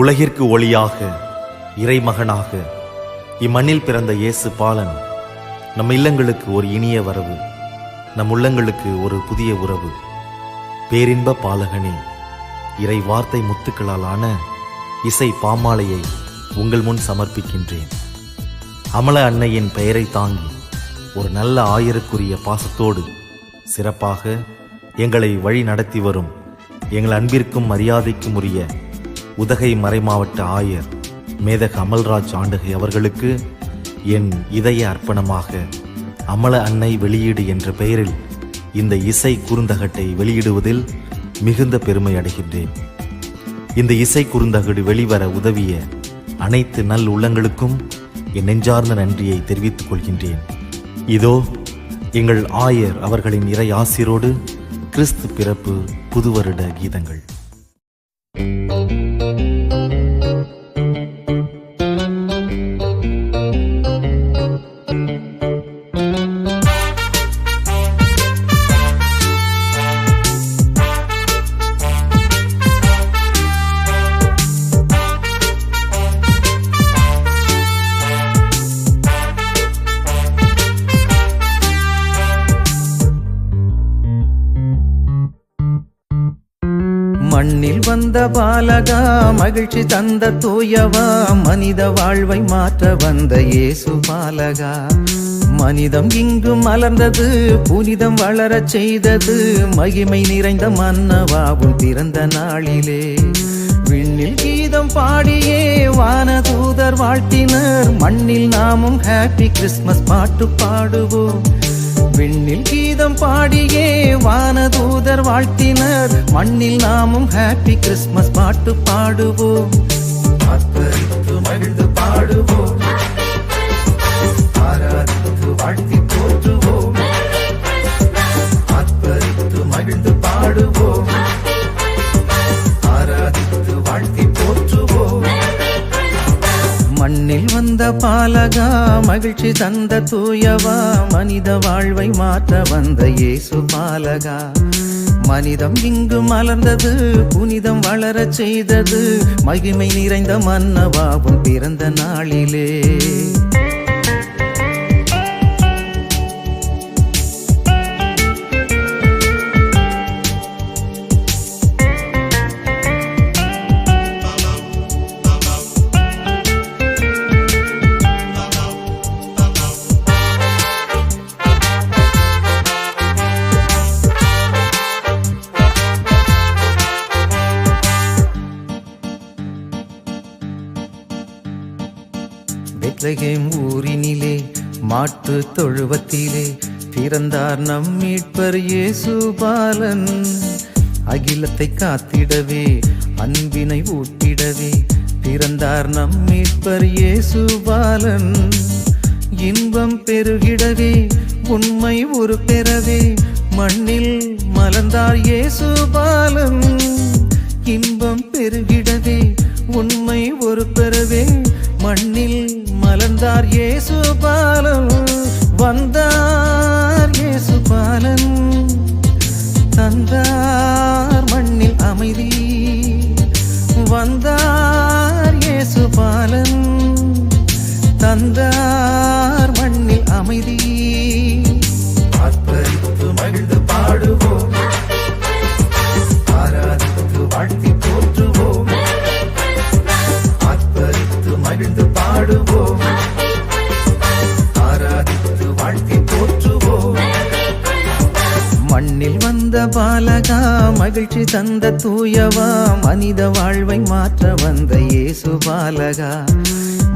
உலகிற்கு ஒளியாக இறைமகனாக இம்மண்ணில் பிறந்த இயேசு பாலன் நம் இல்லங்களுக்கு ஒரு இனிய வரவு, நம் உள்ளங்களுக்கு ஒரு புதிய உறவு. பேரின்ப பாலகனே, இறை வார்த்தை முத்துக்களால் ஆன இசை பாமாலையை உங்கள் முன் சமர்ப்பிக்கின்றேன். அமல அன்னையின் பெயரை தாங்கி ஒரு நல்ல ஆயருக்குரிய பாசத்தோடு சிறப்பாக எங்களை வழி நடத்தி வரும் எங்கள் அன்பிற்கும் மரியாதைக்கும் உரிய உதகை மறைமாவட்ட ஆயர் மேதக அமல்ராஜ் ஆண்டகை அவர்களுக்கு என் இதய அர்ப்பணமாக அமல அன்னை வெளியீடு என்ற பெயரில் இந்த இசை குறுந்தகட்டை வெளியிடுவதில் மிகுந்த பெருமை அடைகின்றேன். இந்த இசை குறுந்தகடு வெளிவர உதவிய அனைத்து நல் உள்ளங்களுக்கும் என் நெஞ்சார்ந்த நன்றியை தெரிவித்துக் கொள்கின்றேன். இதோ எங்கள் ஆயர் அவர்களின் இறை ஆசிரோடு கிறிஸ்து பிறப்பு புதுவருட கீதங்கள். மண்ணில் வந்த பாலகா, மகிழ்ச்சி தந்த தூயவா, மனித வாழ்வை மாற்ற வந்த இயேசு பாலகா. மனிதம் இங்கு மலர்ந்தது, புனிதம் வளரச் செய்தது, மகிமை நிறைந்த மன்னவாவும் பிறந்த நாளிலே. விண்ணில் கீதம் பாடியே வானதூதர் வாழ்த்தினர், மண்ணில் நாமும் ஹாப்பி கிறிஸ்மஸ் பாட்டு பாடுவோம். விண்ணில் கீதம் பாடியே வானதூதர் வாழ்த்தினர், மண்ணில் நாமும் ஹாப்பி கிறிஸ்மஸ் பாட்டு பாடுவோம். ஆர்ப்பரித்து மகிழ்ந்து பாடுவோம், ஆராதித்து வாழ்த்தி போற்றுவோம். ஆர்ப்பரித்து மகிழ்ந்து பாடுவோம், ஆராதித்து வாழ்த்தி போற்றுவோம். மண்ணில் வந்த பாலகா, மகிழ்ச்சி தந்த தூயவா, மனித வாழ்வை மாற்ற வந்த இயேசு பாலகா. மனிதம் இங்கு மலர்ந்தது, புனிதம் வளரச் செய்தது, மகிமை நிறைந்த மன்னவாவும் பிறந்த நாளிலே. பெத்லகேம் ஊரினிலே மாட்டு தொழுவத்திலே பிறந்தார் நம் மீட்பர் இயேசு பாலன். அகிலத்தை காத்திடவே அன்பினை ஊட்டிடவே பிறந்தார் நம் மீட்பர் இயேசு பாலன். இன்பம் பெருகிடவே உண்மை ஒரு பெறவே மண்ணில் மலர்ந்தார் இயேசு பாலன். இன்பம் பெருகிடவே உண்மை ஒரு பெறவே மண்ணில் மலர்ந்தார் இயேசு பாலன். வந்தார் இயேசு பாலன், தந்தார் மண்ணில் அமைதி. வந்தார் இயேசு பாலன், தந்தார் மண்ணில் அமைதி. ஆர்ப்பரித்து மகிழ்ந்து பாடுவோம், ஆராதித்து வாழ்த்தி போற்றுவோம். ஆர்ப்பரித்து மகிழ்ந்து பாடுவோம், ஆராதித்து வாழ்த்தி போற்றுவோம். மண்ணில் வந்த பாலகா, மகிழ்ச்சி தந்த தூயவா, மனித வாழ்வை மாற்ற வந்த இயேசு பாலகா.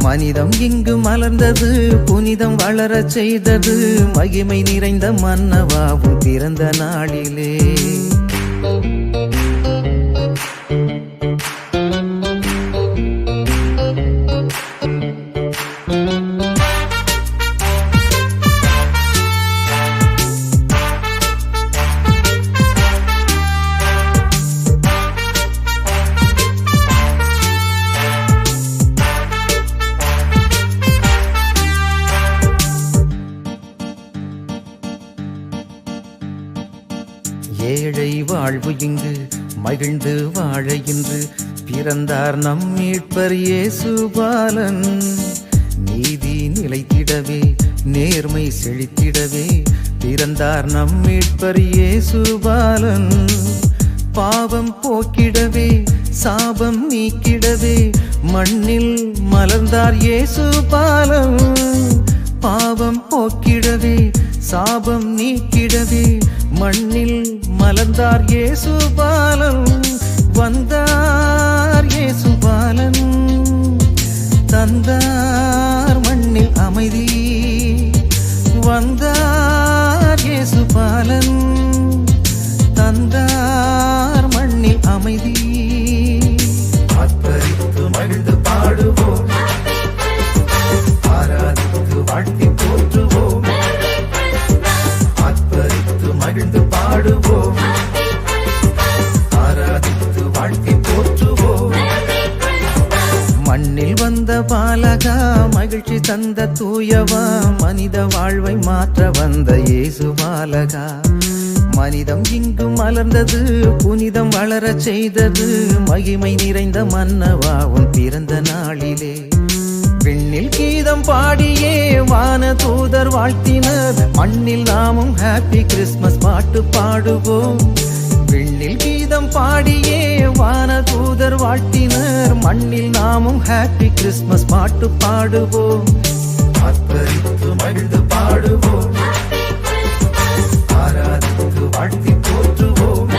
மனிதம் இங்கு மலர்ந்தது, புனிதம் வளரச் செய்தது, மகிமை நிறைந்த மன்னவாவும் பிறந்த நாளிலே. ஏழை வாழ்வு இங்கு மகிழ்ந்து வாழ இன்று பிறந்தார் நம் மீட்பர் இயேசு பாலன். நீதி நிலைத்திடவே நேர்மை செழித்திடவே பிறந்தார் நம் மீட்பர் இயேசு பாலன். பாவம் போக்கிடவே சாபம் நீக்கிடவே மண்ணில் மலர்ந்தார் இயேசு பாலன். பாவம் போக்கிடவே சாபம் நீக்கிடவே மண்ணில் மலர்ந்தார் இயேசு பாலன். வந்தார் இயேசு பாலன், தந்தார் மண்ணில் அமைதி. வந்தார் இயேசு பாலன், தந்தார் மண்ணில் அமைதி. ஆர்ப்பரித்து மகிழ்ந்து பாடுவோம், ஆராதித்து வாழ்த்தி போற்றுவோம். ஆர்ப்பரித்து மகிழ்ந்து பாடுவோம், ஆராதித்து வாழ்த்தி போற்றுவோம். மண்ணில் வந்த பாலகா மகிழ்ச்சி தந்த தூயவா, மனித வாழ்வை மாற்ற வந்த இயேசு பாலகா. மனிதம் இங்கு மலர்ந்தது, புனிதம் வளரச் செய்தது, மகிமை நிறைந்த மன்னவா உன் பிறந்த நாளிலே. விண்ணில் கீதம் பாடியே வான தூதர் வாழ்த்தினர், மண்ணில் நாமும் ஹாப்பி கிறிஸ்மஸ் பாட்டு பாடுவோம். விண்ணில் கீதம் பாடியே வான தூதர் வாழ்த்தினர், மண்ணில் நாமும் ஹாப்பி கிறிஸ்மஸ் பாட்டு பாடுவோம். ஆர்ப்பரித்து மகிழ்ந்து பாடுவோம், ஆராதித்து வாழ்த்தி போற்றுவோம்.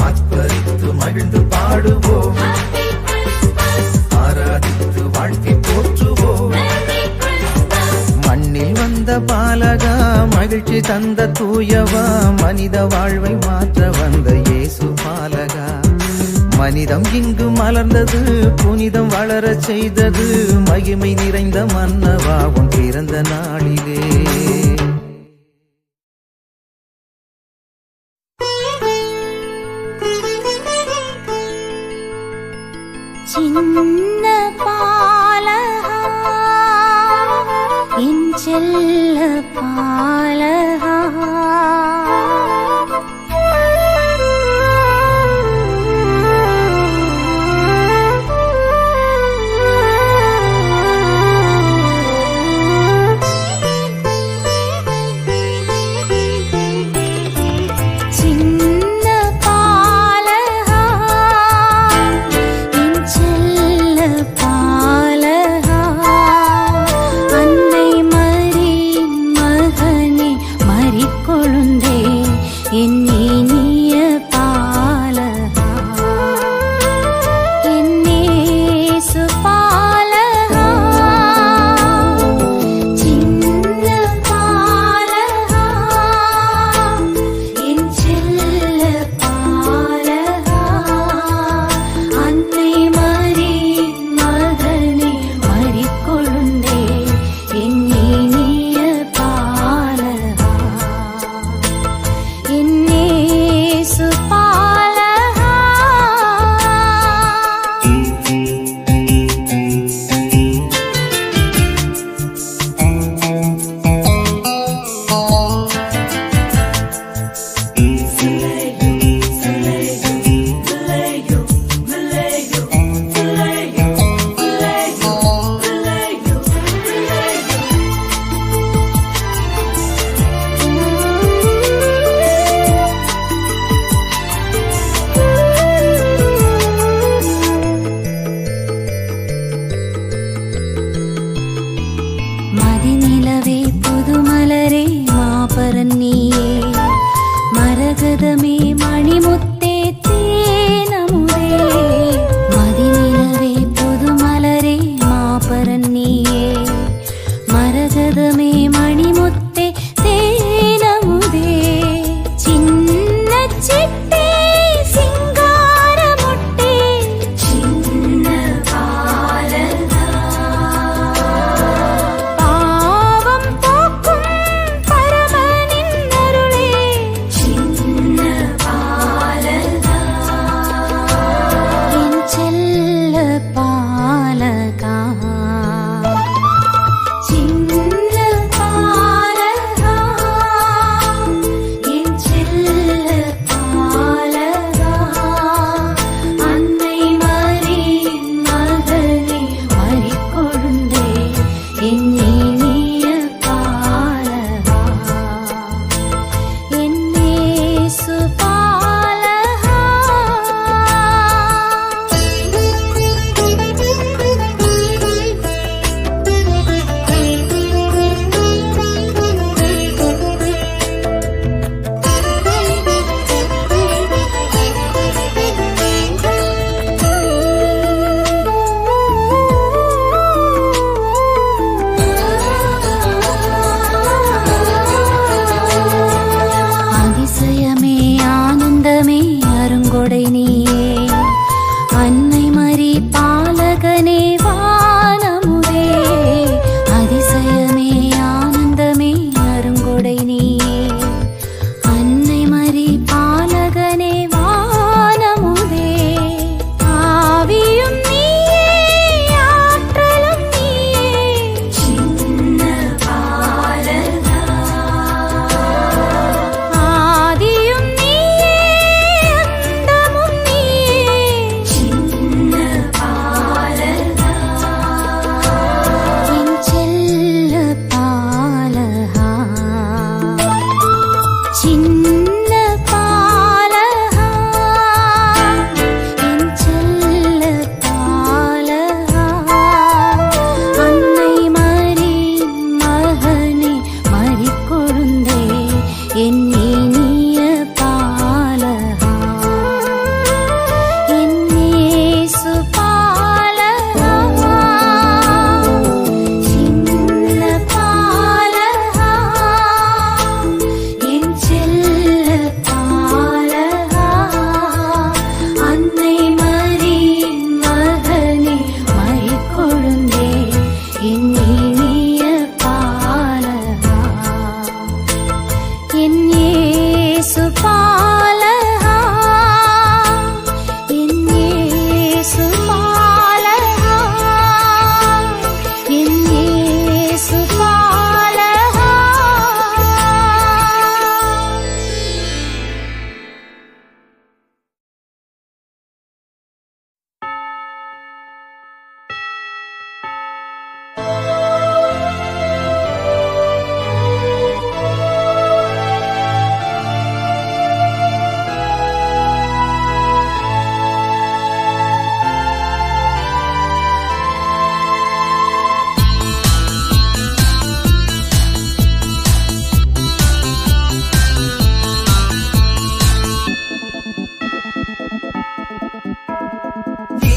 ஆர்ப்பரித்து மகிழ்ந்து பாடுவோம், ஆராதித்து வாழ்த்தி போற்றுவோம். மண்ணில் வந்த பாலகா மகிழ்ச்சி தந்த தூயவா, மனித வாழ்வை மாற்ற வந்த இயேசு பாலகா. மனிதம் இங்கு மலர்ந்தது, புனிதம் வளரச் செய்தது, மகிமை நிறைந்த மன்னவா உன் பிறந்த நாளிலே. சின்ன பாலகா என் செல்ல பாலகா,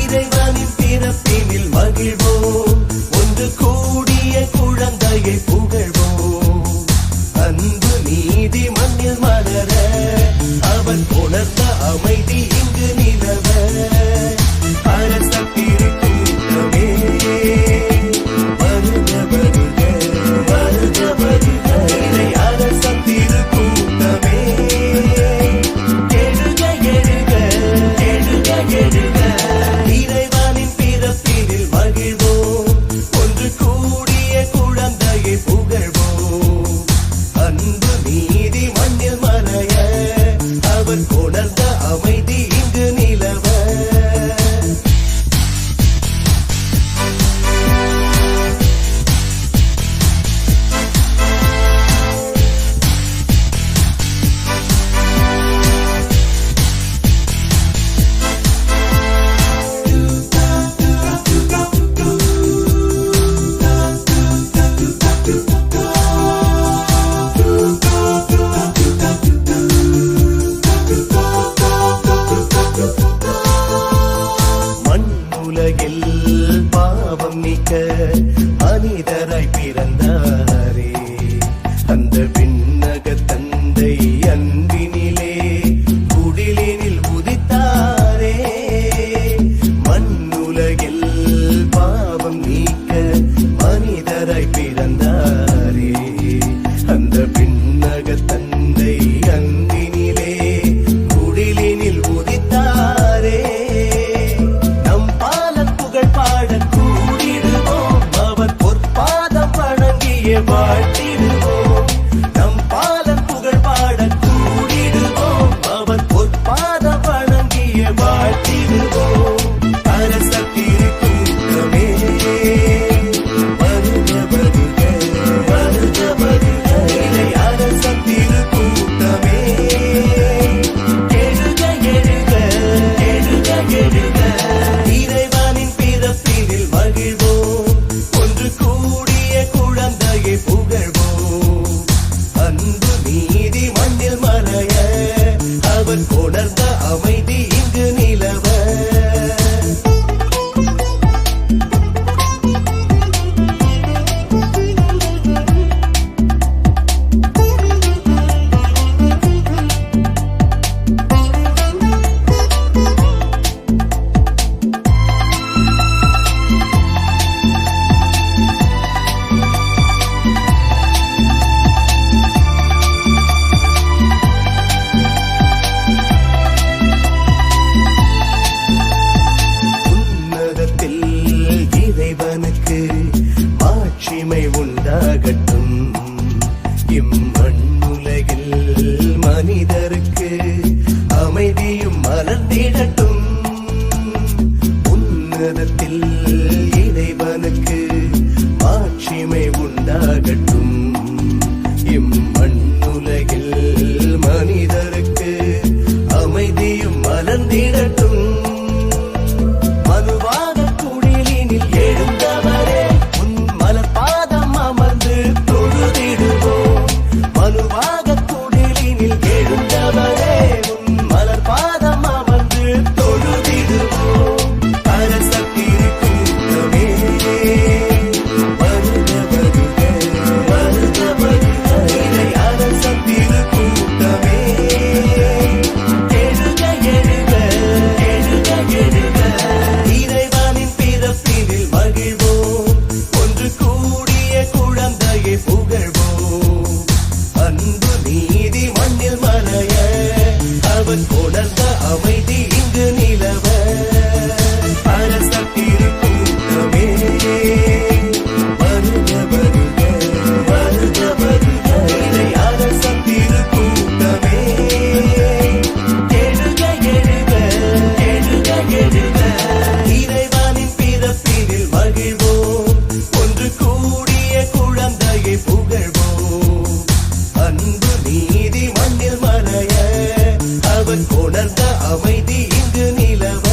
இறைவனின் பிறப்பினில் மகிழ்வோம், ஒன்று கூடிய குழந்தையை புகழ்வோம். அன்பு நீதி மண்ணில் மலர, அவன் உணர்ந்த அமைதி இங்கு நிலவ. அரச திருக்கூட்டமே வருக வருக வருக வருக. இறை அரச திருக்கூட்டமே எழுக எழுக எழுக எழுக. இறைவனின் பிறப்பினில் மகிழ்வோம், ஒன்று கூடிய குழந்தையை புகழ்வோம். அன்பு நீதி மண்ணில் மறைய, அவர் கொணர்ந்த அமைதி இங்கு நிலவ. மண்ணுலகில் பாவம் நீக்க மனிதராய் பிறந்தாரே, அந்த விண்ணக தந்தை அன்பினிலே குடிலினில் உதித்தாரே. மண்ணுலகில் பாவம் நீக்க மனிதராய் பிறந்தாரே, அந்த விண்ணக தந்தை அன்பினிலே குடிலினில் உதித்தாரே. நம் பாலன் புகழ் பாட கூடிடுவோம், அவர் பொற்பாதம் வணங்கிய வாழ்த்திடுவோம். நம் பாலன் புகழ் பாட கூடிடுவோம், அவர் பொற்பாதம் வணங்கிய வாழ்த்திடுவோம். அரச திருக்கூட்டமே வருக வருக வருக வருக. இறை அரச திருக்கூட்டமே எழுக எழுக எழுக எழுக. இறைவனின் பிறப்பினில் மகிழ்வோம், ஒன்று கூடிய குழந்தையை புகழ்வோம். அன்பு நீதி மண்ணில் மறைய, அவர் கொணர்ந்த அமைதி இங்கு நிலவ. உன்னதத்தில் இறைவனுக்கு மாட்சிமை உண்டாகட்டும், இம்மண்ணுலகில் மனிதருக்கு அமைதியும் மலர்ந்திடட்டும். உன்னதத்தில் இறைவனுக்கு மாட்சிமை உண்டாகட்டும், இம்மண்ணுலகில் மனிதருக்கு அமைதியும் மலர்ந்திடட்டும். மனுவாக குடிலினில் எழுந்தவரே, உன் மலர்பாதம் அமர்ந்து தொழுதிடுவோம். மனுவாக குடிலினில் எழுந்தவரே, உன் மலர்பாதம் அமர்ந்து தொழுதிடுவோம். அரச திருக்கூட்டமே வருக வருக வருக வருக. இறை அரச திருக்கூட்டமே எழுக எழுக எழுக எழுக. இறைவனின் பிறப்பினில் மகிழ்வோம், ஒன்று கூடிய குழந்தையை புகழ்வோம். அன்பு நீதி மண்ணில் மறைய, அவன் கொணர்ந்த அமைதி இங்கு நிலவ. அரச திருக்கூட்டமே வருக வருக வருக வருக. இறை அரச திருக்கூட்டமே எழுக எழுக எழுக எழுக. இறைவனின் பிறப்பினில் மகிழ்வோம், ஒன்று கூடிய குழந்தையை புகழ்வோம். அன்பு நீதி மண்ணில் மறைய, அவன் கொணர்ந்த அமைதி இங்கு நிலவ.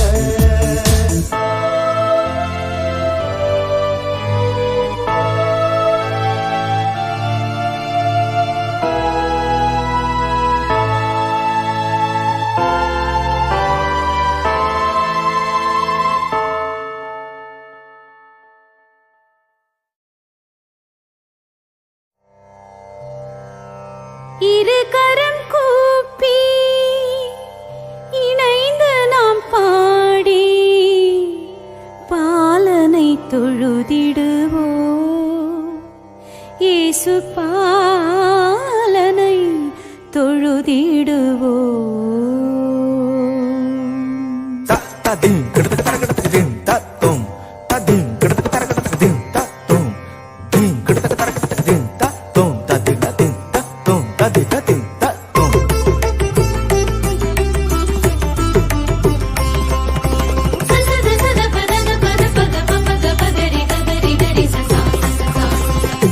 தொழுதிடுவோ இயேசு பாலனை தொழுதிடுவோ ததின் கிடதக தரகடதக தின் தத்தும் ததின் கிடதக தரகடதக தின் தத்தும் தின் கிடதக தரகடதக தின் தத்தும் ததின் தின் தத்தும் ததின் தின் தத்தும்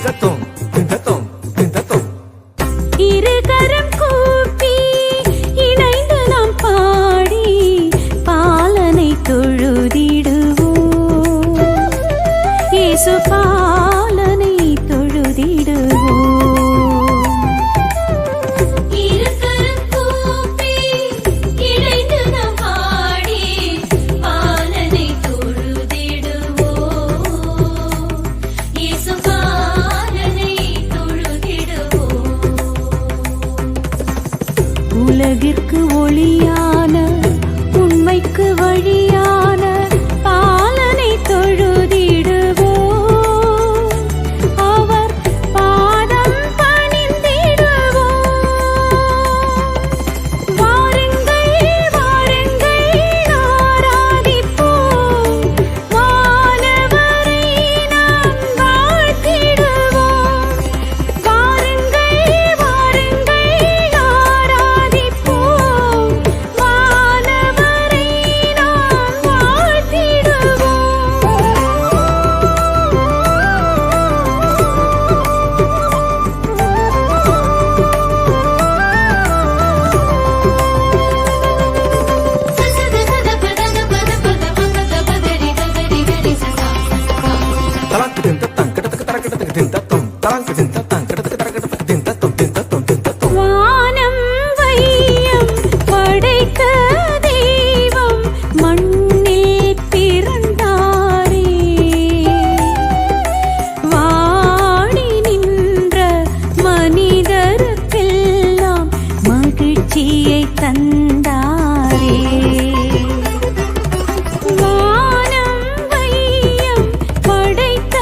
தத்தும் தத்தும் தத்தும் இருகரம் கூப்பி இணைந்து நாம் பாடி பாலனை தொழுதிடுவோம் இயேசு பாலனை தொழுதிடுவோம் இருகரம் கூப்பி இணைந்து நாம் பாடி பாலனை தொழுதிடுவோம் இயேசு பாலனை தொழுதிடுவோம் உலகிற்கு ஒளியான உண்மைக்கு வழியான பாலனை தொழுதிடுவோம் அவர் பாதம் பணிந்திடுவோம் வாருங்கள் வாருங்கள் ஆராதிப்போம் வானவரை நாம் வாழ்த்திடுவோம் வாருங்கள் வாருங்கள் ஆராதிப்போம் வானவரை நாம் வாழ்த்திடுவோம் தலாங்கு தின் தத்தம் கிடதக தரகடதக தின் தத்தும் தலாங்கு தின் தத்தம் கிடதக தரகடதக தின் தத்தும் தின் தத்தும் தின் தத்தும் வானம் வையம் படைத்த தெய்வம் மண்ணில் பிறந்தாரே வாடி நின்ற மனிதருக்கெல்லாம் மகிழ்ச்சியை தந்தாரே வானம் வையம் படைத்த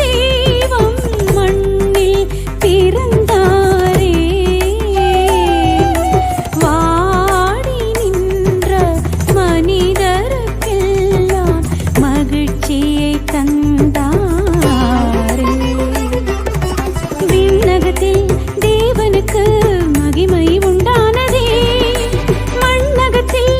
தெய்வம் மண்ணில் பிறந்தாரே வாடி நின்ற மனிதருக்கெல்லாம் மகிழ்ச்சியை தந்தாரே விண்ணகத்தில் தேவனுக்கு மகிமை உண்டானதே மண்ணகத்தில்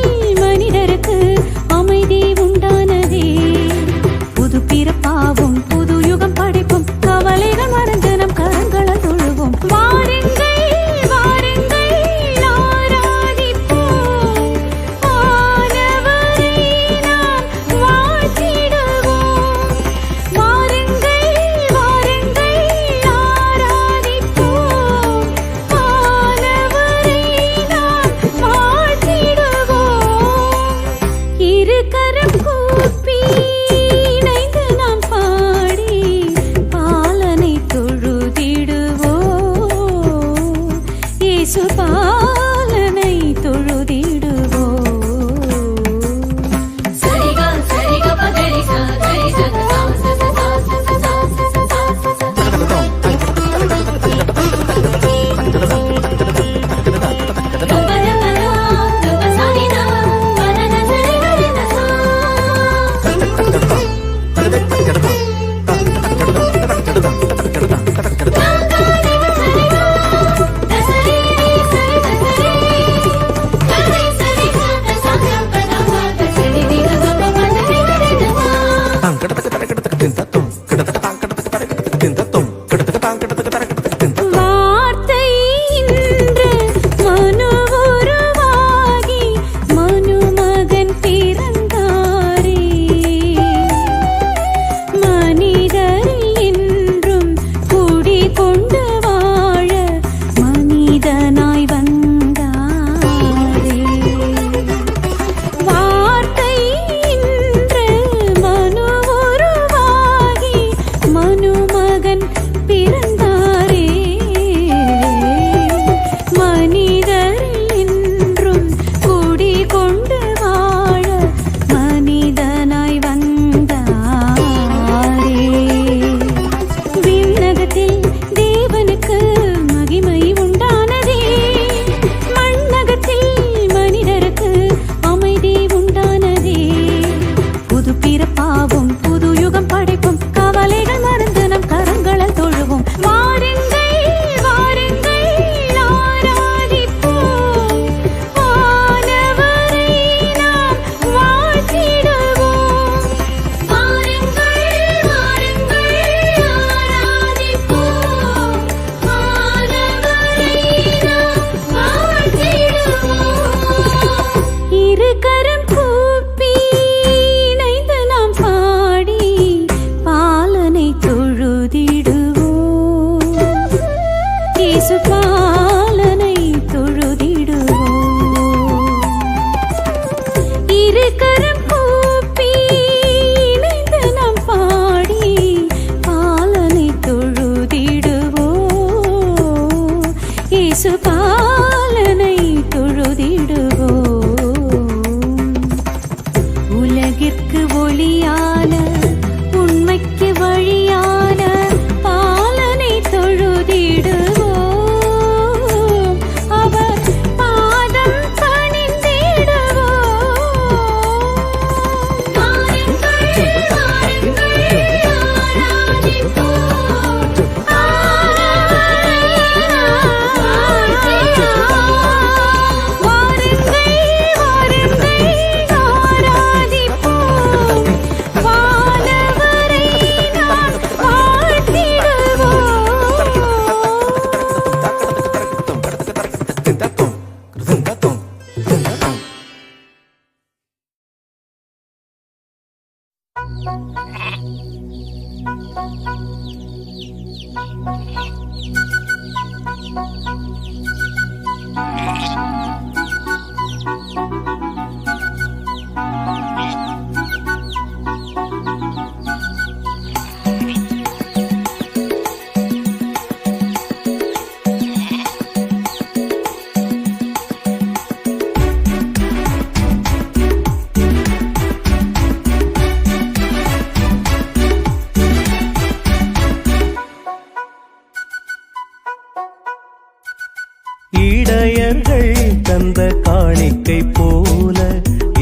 இடையர்கள் தந்த காணிக்கை போல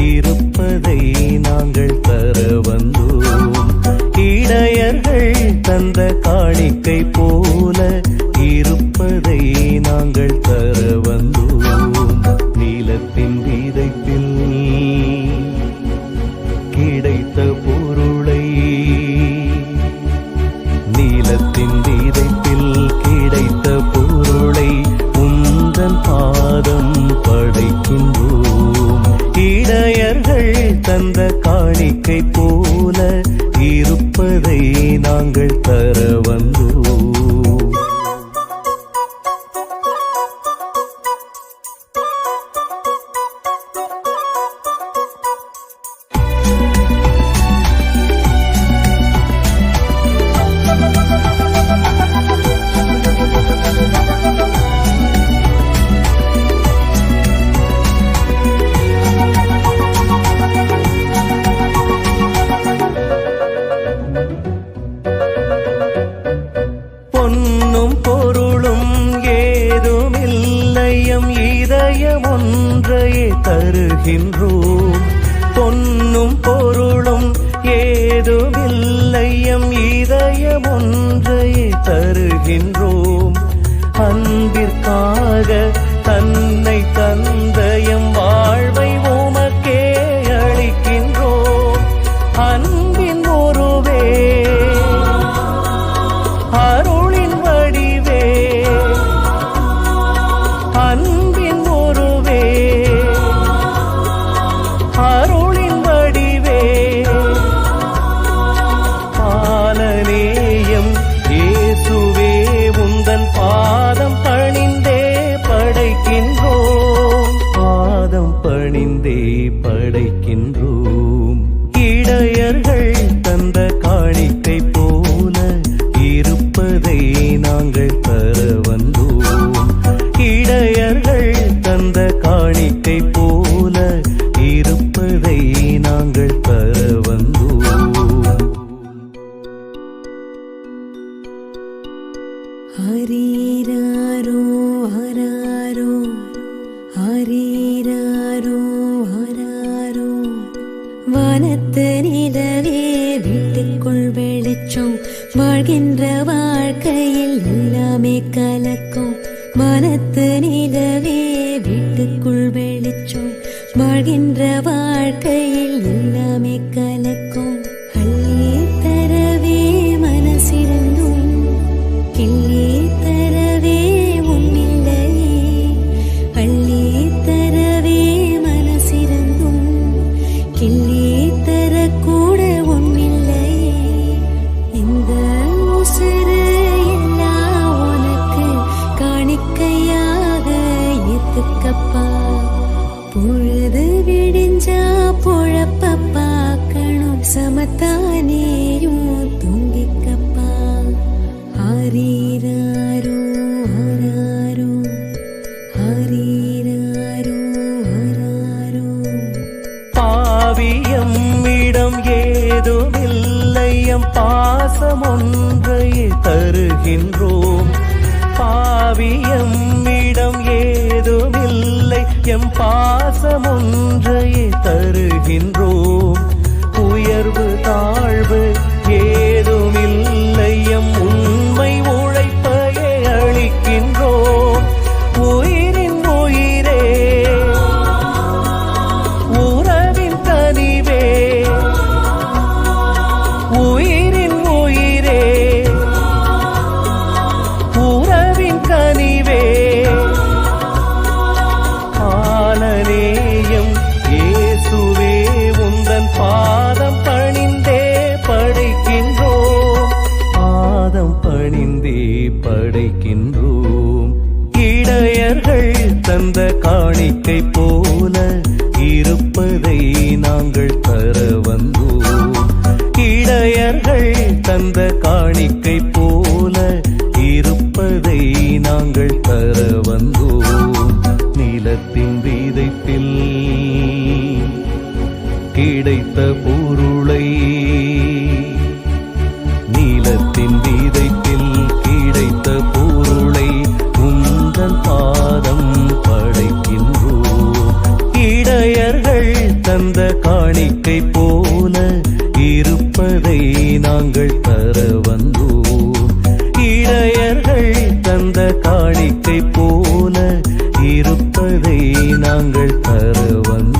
இருப்பதை நாங்கள் தர வந்தோம். இடையர்கள் தந்த காணிக்கை போல இருப்பதை நாங்கள் தர வந்தோம். நீலத்தின் விதைப்பில் கிடைத்த பொருளை, நீலத்தின் விதைப்பில் கிடைத்த பொருளை உந்தன் பாதம் படைக்கின்றோம். இடையர்கள் தந்த காணிக்கை போல இருப்பதை நாங்கள் தர வந்தோம். பொன்னும் பொருளும் ஏதுமில்லையம் இதயம் ஒன்றையே தருகின்றோம். பொன்னும் பொருளும் ஏதுமில்லையம் இதயம் ஒன்றையே தருகின்றோம். அன்பிற்காக தன்னை தந்தயம் வாழ்வை உமக்கே அளிக்கின்றோம். அன்பின் ஒருவே, அருளின் வடிவே, அன்பின் ஒருவே, அருளின் வடிவே, பாலநேயம் இயேசுவே உந்தன் பாதம் பணிந்தே படைக்கின்றோம். பாதம் பணிந்தே படைக்கின்றோம். இடையர்கள் தந்த காணிக்கை போல இருப்பதை நாங்கள் தர வந்தோம். இடையர்கள் தந்த காணிக்கை போல இருப்பதை நாங்கள் தர வந்தோம். ஹரிராரோ ஹராரோ ஹரிராரோ ஹராரோ. வானத்து நிலவே வீட்டுக்குள் வெளிச்சம், வாழ்கின்ற வாழ்க்கையில் எல்லாமே கலக்கும். வானத்து நிலவே வீட்டுக்குள் வெளிச்சம், வாழ்கின்ற வாழ்க்கையில் எல்லாமே கலக்கும். அள்ளி தரவே மனசிருந்தும் கிள்ளி தரவே உன்னில்லையே. அள்ளி தரவே மனசிருந்தும் கிள்ளி தரக்கூட ஒன்னில்லையே. இந்த உசுறு எல்லாம் உனக்கு காணிக்கையாக ஏத்துக்கப்பா. பொழுது விடிஞ்சா பொழப்ப பார்க்கணும், சமத்தானேயும் தூங்கிக்கப்பா. ஹரிராரோ ஹராரோ ஹரிராரோ ஹராரோ. பாவியம் இடம் ஏதுமில்லையம் பாசம் ஒன்றையே தருகின்றோம். பாவியம் இடம் ஏதுமில்லை எம் பாசம் ஒன்றையே தருகின்றோம். உயர்வு தாழ்வு ஏதுமில்லை எம் உண்மை உழைப்பையே அளிக்கின்றோம். உயிரின் உயிரே, உறவின் கனிவே, உயிரின் உயிரே, உறவின் கனிவே, பாலநேயம் இருப்பதை நாங்கள் தர வந்தோம். இடையர்கள் தந்த காணிக்கை போல இருப்பதை நாங்கள் தர வந்தோம். நிலத்தின் விதைப்பில் கிடைத்த பொருளை, நீலத்தின் விதைப்பில் கிடைத்த பொருளை உந்தன் பாதம் படைக்கின்றோம். இடையர்கள் தந்த காணிக்கை போல இருப்பதை நாங்கள் தர வந்தோம். இடையர்கள் தந்த காணிக்கை போல இருப்பதை நாங்கள் தர வந்தோம்.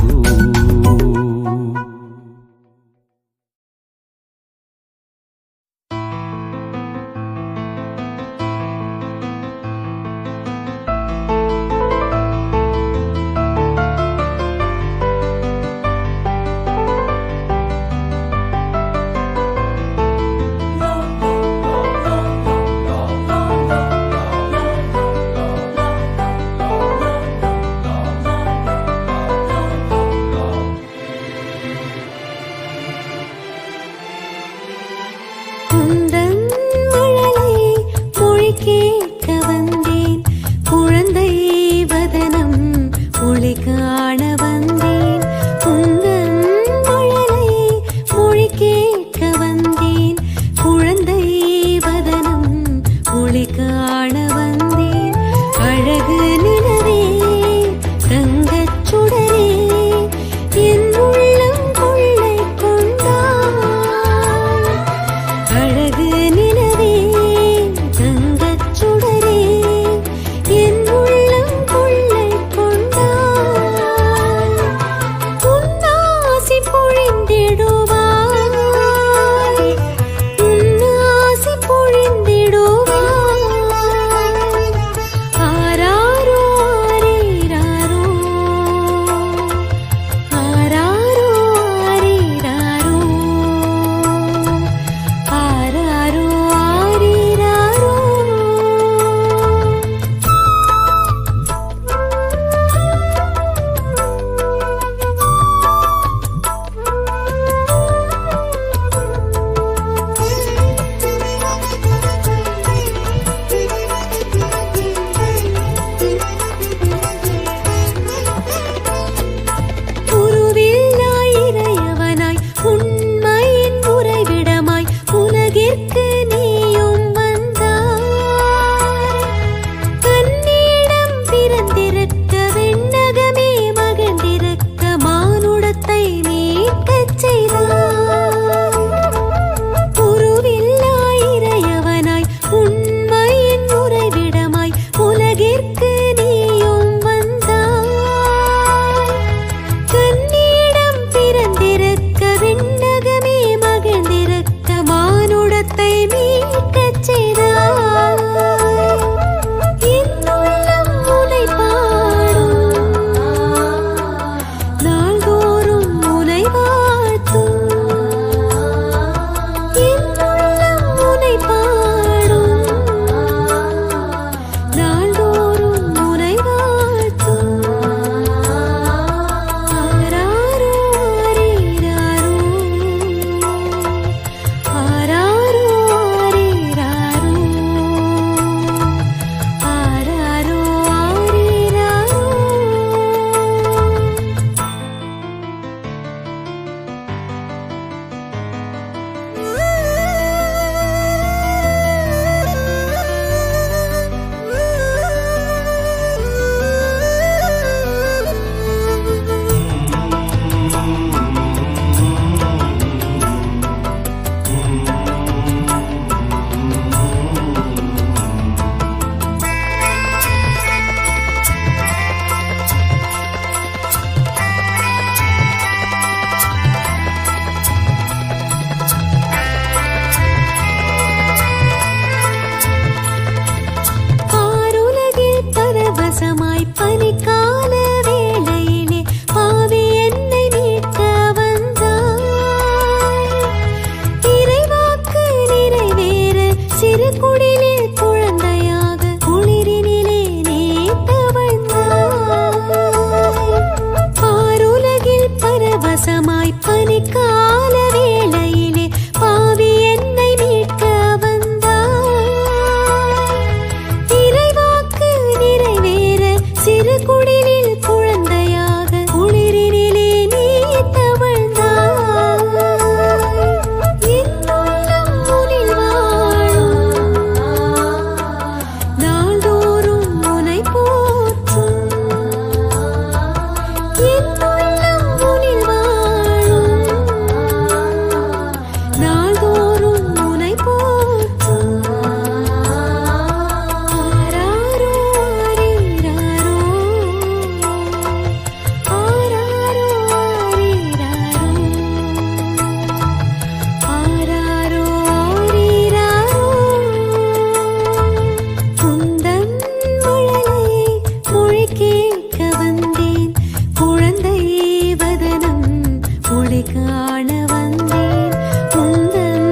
காண வந்தேன் உந்தன்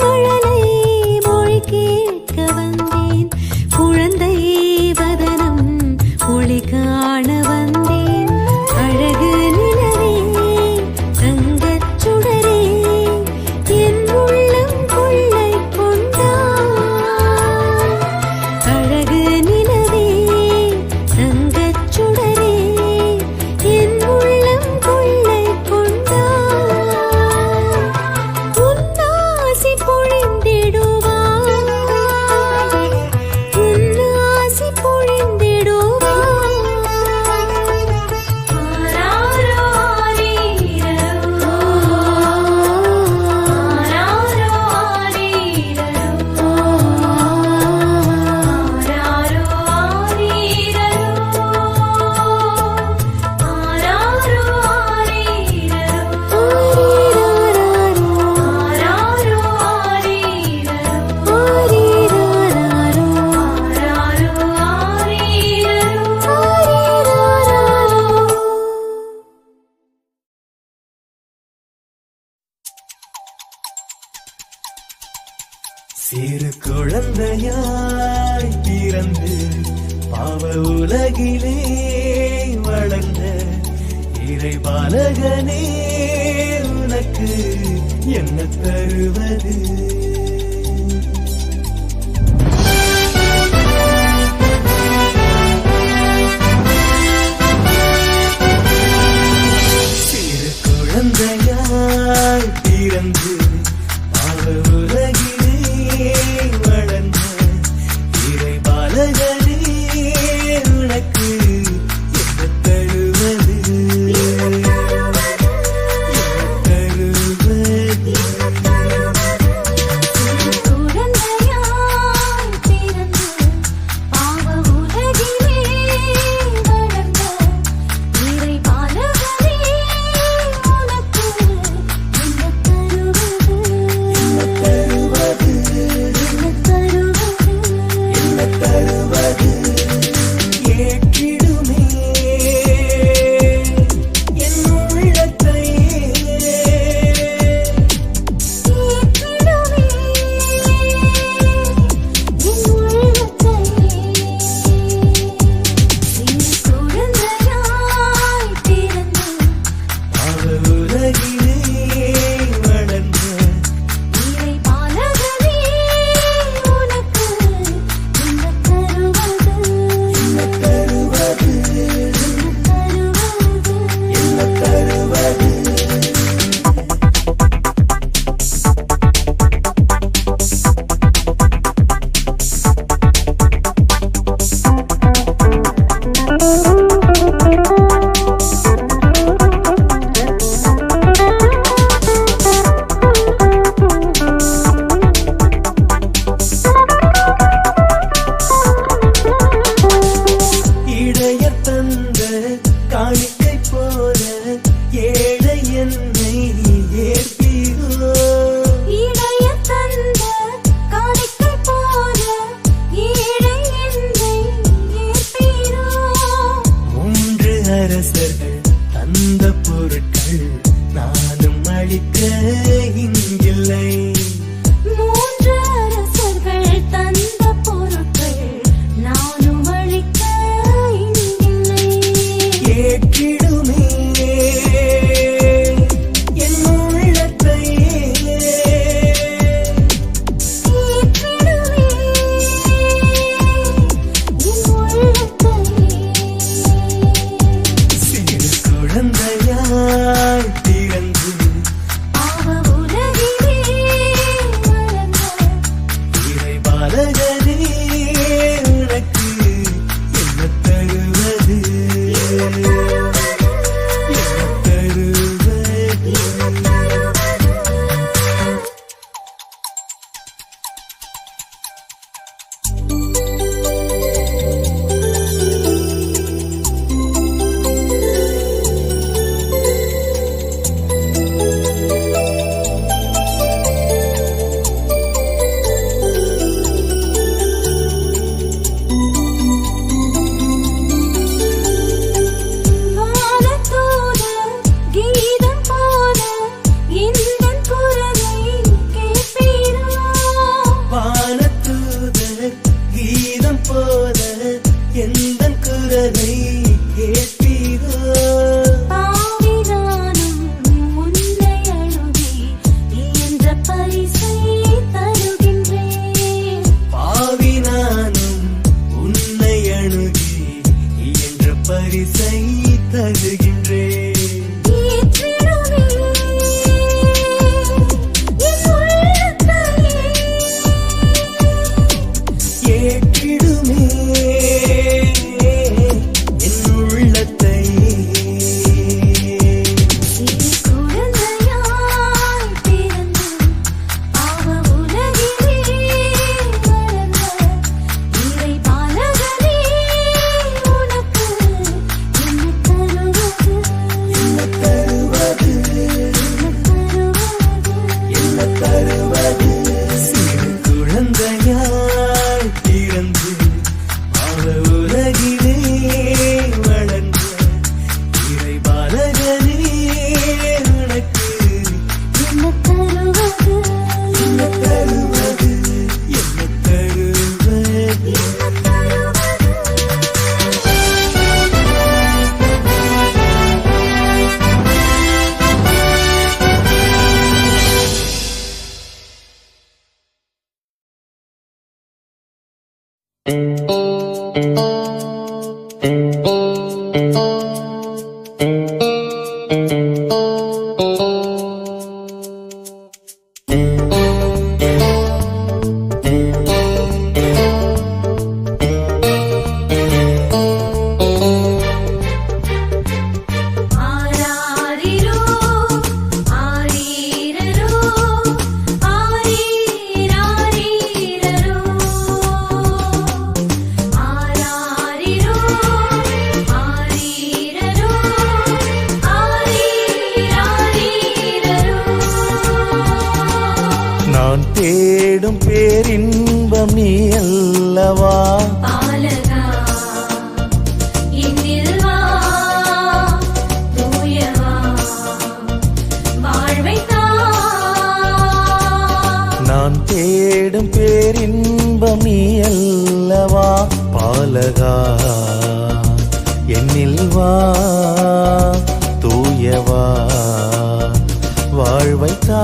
மழலை மொழி கேட்க வந்தேன் குழந்தை வதனம் ஒளி காண வந்தேன் அழகு நிலவே தங்கச் சுடரே என் உள்ளம் கொள்ளை கொண்டாய் அழகு நிலவே தங்கச் சுடரே என் உள்ளம் கொள்ளை கொண்டாய் உன்னாசி பொழிந்திடுவாய் உன்னாசி பொழிந்திடுவாய் ஆராரோ ஆரீரரோ ஆராரோ ஆரீரரோ ஆராரோ ஆரீரரோ ஆராரோ ஆரீரரோ ஆராரோ ஆரீரரோ சிறு குழந்தையாய் பிறந்து பாவ உலகிலே வளர்ந்த இறை பாலகனே உனக்கு என்ன தருவது சிறு குழந்தையாய் பிறந்து பாவ உலகிலே வளர்ந்த இறை பாலகனே உனக்கு என்ன தருவது என்ன தருவது குழந்தையாய் பிறந்து பாவ உலகிலே வளர்ந்த இறை பாலகனே உனக்கு என்ன தருவது என்ன தருவது என்ன தருவது என்ன தருவது ஆராரிரோ ஆரீரரோ ஆரீராரீரரோ ஆராரிரோ ஆரீரரோ ஆரீராரீரரோ நான் தேடும் பேரின்பம் நீ அல்லவா பாலகா என்னில் வா தூயவா வாழ்வை தா நான் தேடும் பேரின்பம் நீ அல்லவா பாலகா என்னில் வா தூயவா வாழ்வைத்தா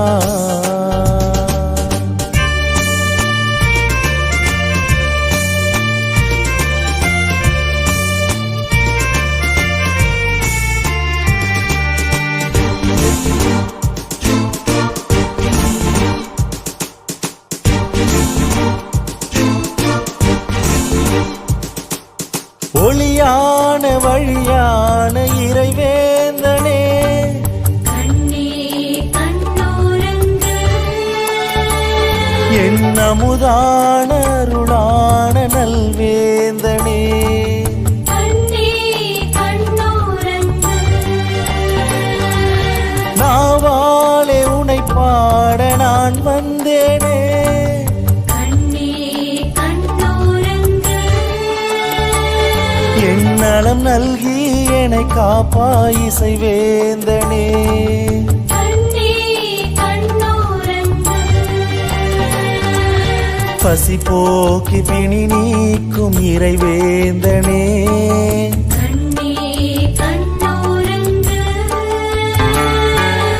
ஒளியான வழியான இறைவேந்தனே கண்ணே கண்ணோரங்கு என் அமுதான அருளான நல்வேந்தனே கண்ணே கண்ணோரங்கு நாவாலே உனை பாட நான் வந்தேனே கண்ணே கண்ணோரங்கு என் நலம் நல்கி என்னை காப்பாய் இசைவேந்தனே கண்ணே கண்ணோரங்கு பசி போக்கி பிணி நீக்கும் இறைவேந்தனே கண்ணே கண்ணோரங்கு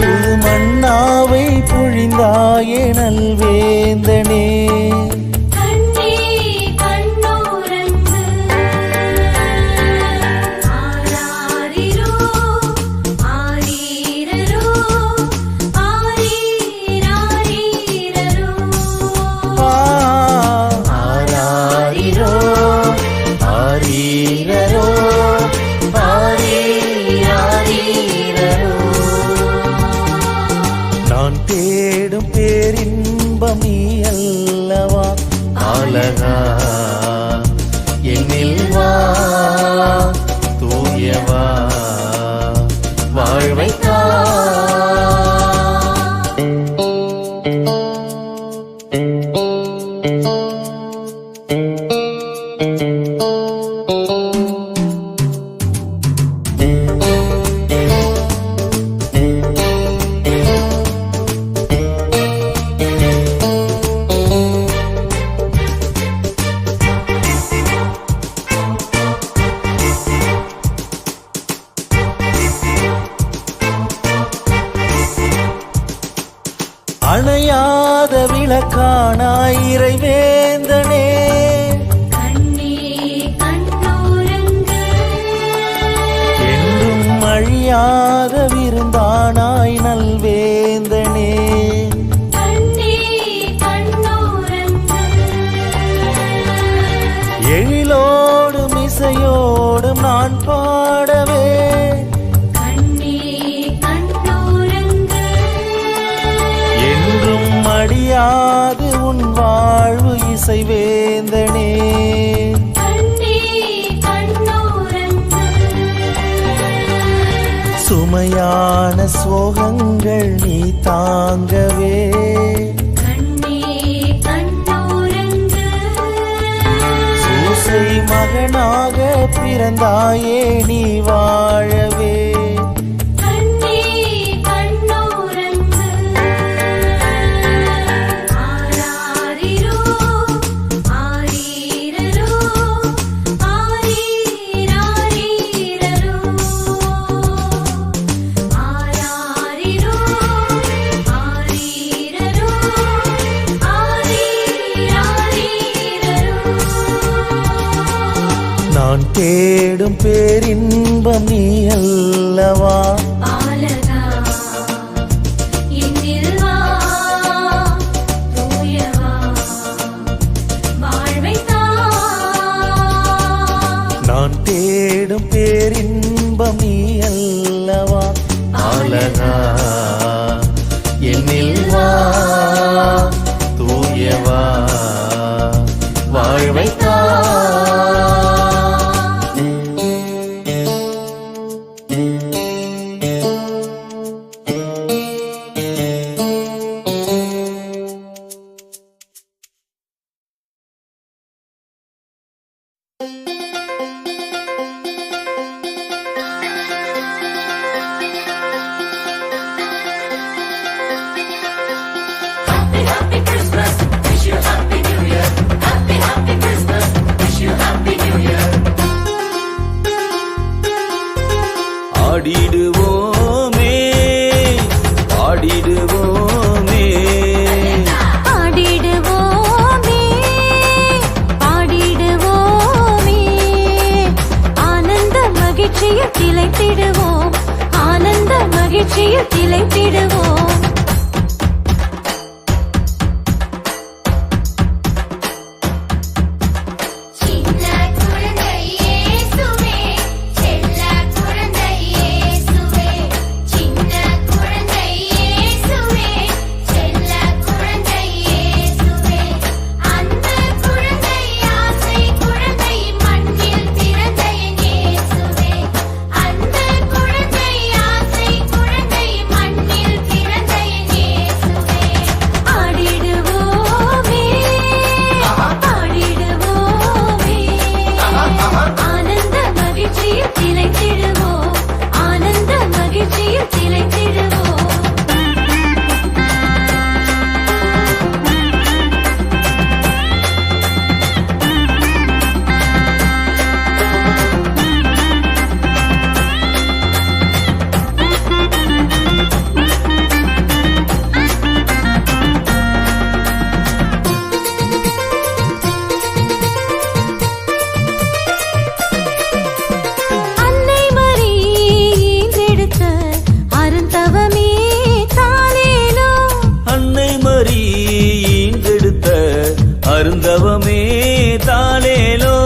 புது மன்னாவை பொழிந்தாயே நல்வேந்தனே கண்ணே கண்ணோரங்கு ஆராரிரோ ஆரீரரோ ஆரீராரீரரோ ஆராரிரோ ஆரீரரோ ஆரீராரீரரோ நான் தேடும் பேரின்பம் நீ அல்லவா ஆலகா என்னில் வா தூயவா வாழ்வைத்தா அணையாத விளக்கானாய் இறைவேந்தனே கண்ணே கண்ணோரங்கு என்றும் அழியாத விருந்தானாய் நல்வேந்தனே கண்ணே கண்ணோரங்கு எழிலோடும் இசையோடும் நான் பாடவே கண்ணே கண்ணோரங்கு என்றும் அடியாது உன் வாழ்வு இசைவேந்தனே கண்ணே கண்ணோரங்கு சுமையான சோகங்கள் நீ தாங்கவே கண்ணே கண்ணோரங்கு சூசை மகனாக பிறந்தாயே நீ வாழவே கண்ணே கண்ணோரங்கு ஆராரிரோ ஆரீரரோ ஆரீராரீரரோ ஆராரிரோ ஆரீரரோ ஆரீராரீரரோ நான் தேடும் பேரின்பம் நீ அல்லவா பாலகா என்னில் வா தூயவா வாழ்வை தா நான் தேடும் பேரின்பம் நீ அல்லவா பாலகா என்னில் வா தூயவா வாழ்வை தா Happy Christmas, wish you Happy New Year. Happy Christmas, wish you Happy New Year. ஆடிடுவோமே ஆடிடுவோமே ஆடிடுவோமே பாடிடுவோமே ஆனந்த மகிழ்ச்சியில் திளைத்திடுவோம் ஆனந்த மகிழ்ச்சியில் திளைத்திடுவோம் சின்ன குழந்தை இயேசுவே செல்ல குழந்தை இயேசுவே சின்ன குழந்தை இயேசுவே செல்ல குழந்தை இயேசுவே அந்த குழந்தை ஆசை குழந்தை மண்ணில் பிறந்த இயேசுவே அந்த குழந்தை ஆசை குழந்தை மண்ணில் பிறந்த இயேசுவே ஆடிடுவோமே பாடிடுவோமே ஆனந்த மகிழ்ச்சியில் திளைத்திடுவோம் ஆனந்த மகிழ்ச்சியில் திளைத்திடுவோம் அன்னை மரி ஈன்றெடுத்த அருந்தவமே தாலேலோ அன்னை மரி ஈன்றெடுத்த அருந்தவமே தாலேலோ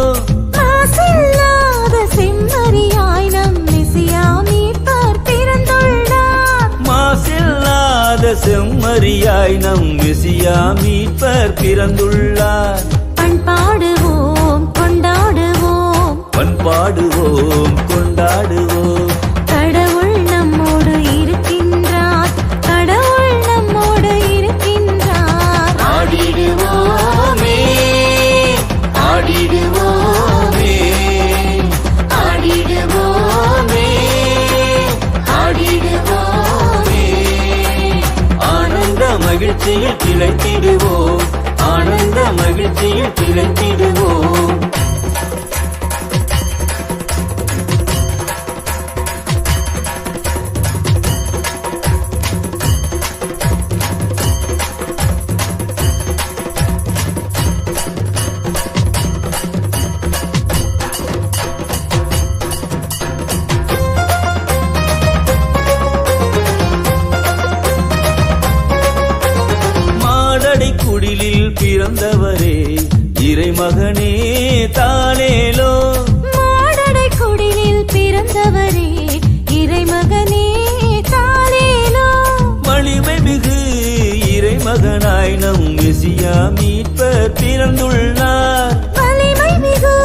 மாசில்லாத செம்மறியாய் நம் மெசியா மீட்பர் பிறந்துள்ளார் மாசில்லாத செம்மறியாய் நம் மெசியா மீட்பர் பிறந்துள்ளார் பண்பாடுவோம் கொண்டாடுவோம் பண்பாடுவோம் கொண்டாடுவோம் கடவுள் நம்மோடு இருக்கின்றார் கடவுள் நம்மோடு இருக்கின்றார் ஆடிடுவோமே ஆடிடுவோமே ஆடிடுவோமே ஆடிடுவோமே ஆனந்த மகிழ்ச்சியில் திளைத்திடுவோம் ஆனந்த மகிழ்ச்சியில் திளைத்திடுவோம் மாடடை குடிலில் பிறந்தவரே இறைமகனே தாலேலோ மாடடை குடிலில் பிறந்தவரே இறைமகனே தாலேலோ வலிமை மிகு இறைமகனாய் நம் மெசியா மீட்பர் பிறந்துள்ளார் வலிமை மிகு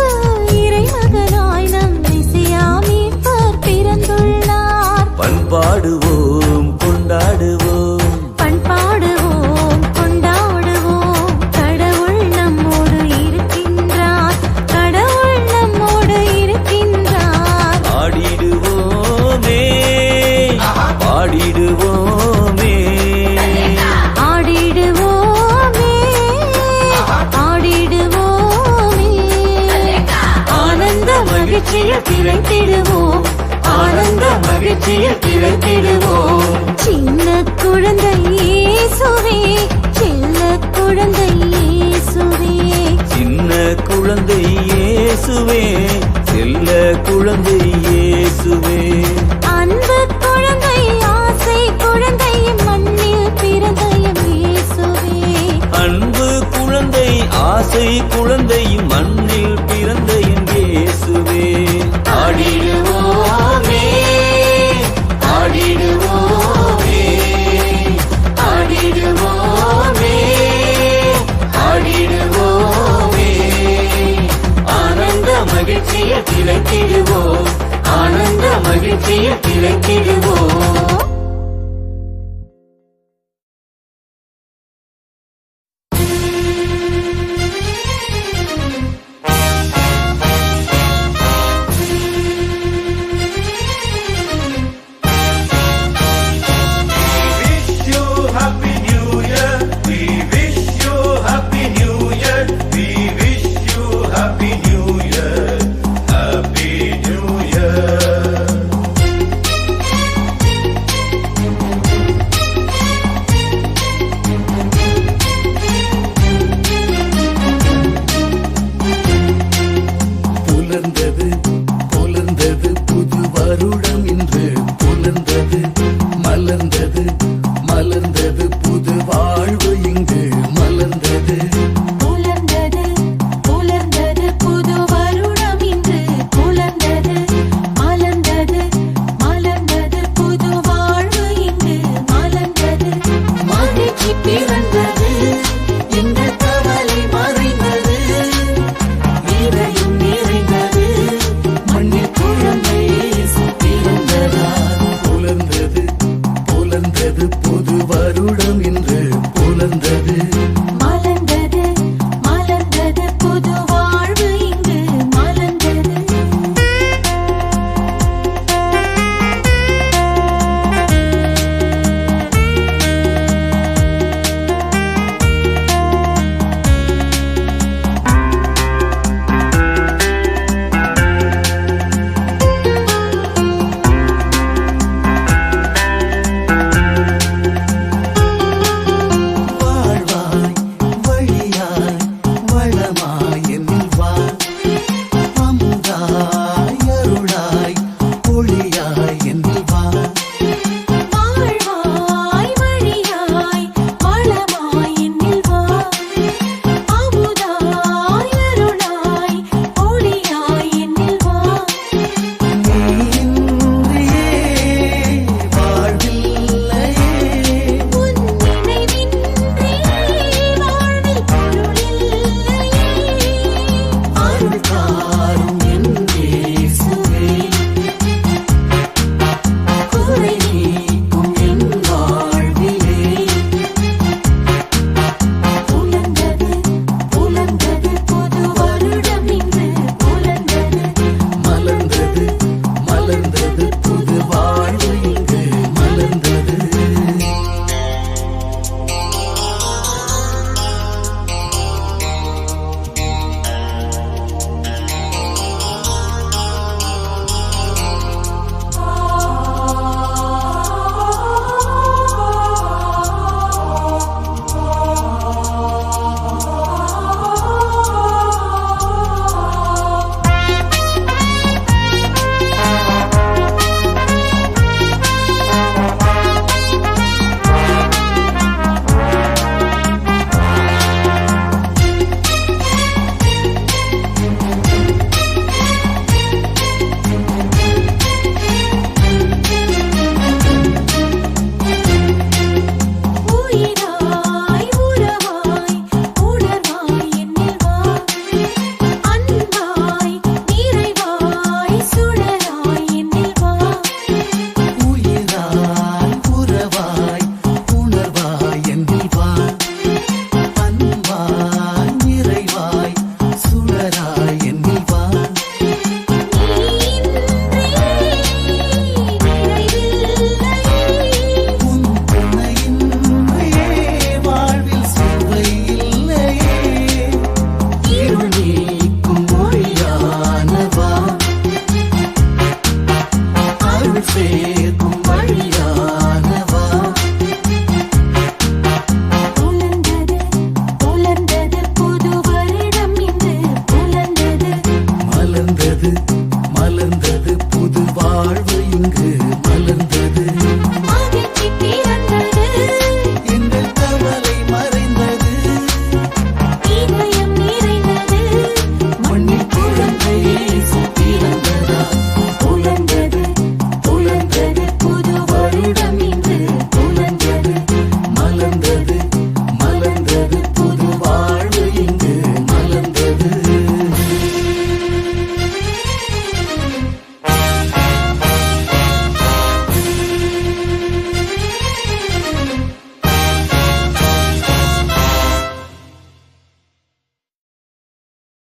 இறைமகனாய் நம் மெசியா மீட்பர் பிறந்துள்ளார் பண்பாடுவோம் கொண்டாடுவோம் பண்பாடுவோம் கொண்டாடுவோம் கடவுள் நம்மோடு இருக்கின்றார் கடவுள் நம்மோடு இருக்கின்றார் ஆடிடுவோமே பாடிடுவோமே ஆடிடுவோமே ஆடிடுவோமே ஆனந்த மகிழ்ச்சியில் திளைத்திடுவோம் ஆனந்த மகிழ்ச்சியில் திளைத்திடுவோம் சின்ன குழந்தை இயேசுவே செல்ல குழந்தை இயேசுவே சின்ன குழந்தை இயேசுவே செல்ல குழந்தை இயேசுவே அன்பு குழந்தை ஆசை குழந்தை மண்ணில் பிறந்த எம் இயேசுவே அன்பு குழந்தை ஆசை குழந்தை மண்ணில் பிறந்த என் இயேசுவே ஆடிடுவோமே ஆடிடுவோமே ஆடிடுவோமே ஆடிடுவோமே ஆனந்த மகிழ்ச்சியில் திளைத்திடுவோம் ஆனந்த மகிழ்ச்சியில் திளைத்திடுவோம் wish you happy new year. We wish you happy new year. We wish you happy new year. Happy new year. புலர்ந்தது புலர்ந்தது புது வருடம் இன்று புலர்ந்தது மலர்ந்தது மலர்ந்தது